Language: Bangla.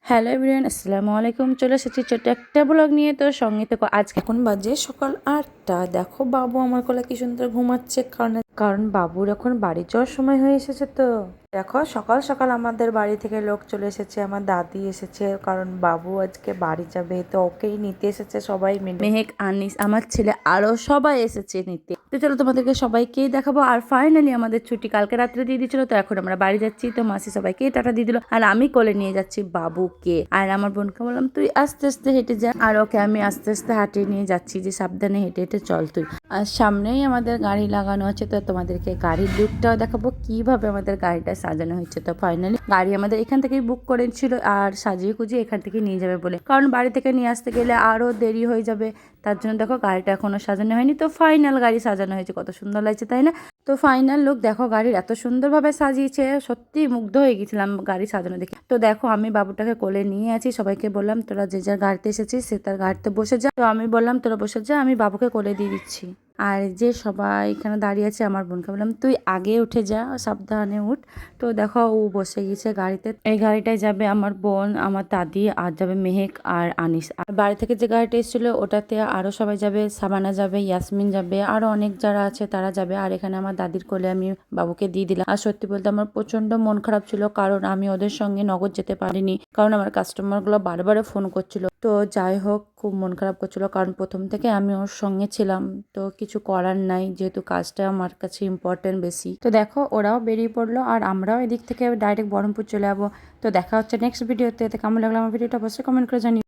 হ্যালো এভরিওয়ান, আসসালামু আলাইকুম। চলে এসেছি ছোট্ট একটা ব্লগ নিয়ে। তো সঙ্গে তো আজকে এখন বাজে সকাল 8টা। দেখো বাবু আমার কোলে কি সুন্দর ঘুমাচ্ছে, কারণ বাবুর এখন বাড়ি যাওয়ার সময় হয়ে এসেছে। তো দেখো সকাল সকাল আমাদের বাড়ি থেকে লোক চলে এসেছে, আমার দাদি এসেছে, কারণ বাবু আজকে বাড়ি যাবে, তো ওকেই নিতে এসেছে সবাই মিলে। মেহেক, আনিস, আমার ছেলে আরো সবাই এসেছে নিতে। তো চলো তোমাদেরকে সবাইকেই দেখাবো। আর ফাইনালি আমাদের ছুটি কালকে রাত্রে দিয়ে দিচ্ছিল, তো এখন আমরা বাড়ি যাচ্ছি। তো মাসি সবাইকেই টাটা দিয়ে দিল, আর আমি কোলে নিয়ে যাচ্ছি বাবুকে। আর আমার বোনকে বললাম তুই আস্তে আস্তে হেঁটে যা, আর ওকে আমি আস্তে আস্তে হাঁটিয়ে নিয়ে যাচ্ছি যে সাবধানে হেঁটে হেঁটে চল তুই। আর সামনেই আমাদের গাড়ি লাগানো আছে, তো তোমাদেরকে গাড়ির লুকটাও দেখাবো কিভাবে আমাদের গাড়িটা সাজানো হয়েছে। তো ফাইনালি গাড়ি আমাদের এখান থেকেই বুক করেছিল, আর সাজিয়ে গুজিয়ে এখান থেকে নিয়ে যাবে বলে, কারণ বাড়ি থেকে নিয়ে আসতে গেলে আরো দেরি হয়ে যাবে। তার জন্য দেখো গাড়িটা এখনো সাজানো হয়নি, তো ফাইনাল গাড়ি সাজানো হয়েছে। কত সুন্দর লাগছে তাই না? তো ফাইনাল লুক দেখো, গাড়ির এত সুন্দরভাবে সাজিয়েছে, সত্যি মুগ্ধ হয়ে গেছিলাম গাড়ি সাজানো দেখে। তো দেখো আমি বাবুটাকে কোলে নিয়ে আছি, সবাইকে বললাম তোরা যে যার গাড়িতে এসেছিস সে তার গাড়িতে বসে যা। তো আমি বললাম তোরা বসে যা, আমি বাবুকে কোলে দিয়ে দিচ্ছি। আর যে সবাই এখানে দাঁড়িয়ে আছে, আমার বোনকে বললাম তুই আগে উঠে যা, সাবধানে উঠ। তো দেখো ও বসে গেছে গাড়িতে। এই গাড়িটায় যাবে আমার বোন, আমার দাদি, আর যাবে মেহেক আর আনিস। আর বাড়ি থেকে যে গাড়িটা এসেছিল ওটাতে আরো সবাই যাবে, সাবানা যাবে, ইয়াসমিন যাবে, আরো অনেক যারা আছে তারা যাবে। আর এখানে আমার দাদির কোলে আমি বাবুকে দিয়ে দিলাম। আর সত্যি বলতে আমার প্রচন্ড মন খারাপ ছিল, কারণ আমি ওদের সঙ্গে নগদ যেতে পারিনি, কারণ আমার কাস্টমার গুলো বারবার ফোন করছিল। তো যাই হোক, খুব মন খারাপ করছিল, কারণ প্রথম থেকে আমি ওর সঙ্গে ছিলাম। তো কিছু করার নাই, যেহেতু কাজটা আমার কাছে ইম্পর্টেন্ট বেশি। তো দেখো ওরাও বেরিয়ে পড়লো, আর আমরাও এদিক থেকে ডাইরেক্ট বহরমপুর চলে যাবো। তো দেখা হচ্ছে নেক্সট ভিডিওতে। কেমন লাগলো আমার ভিডিওটা অবশ্যই কমেন্ট করে জানিও।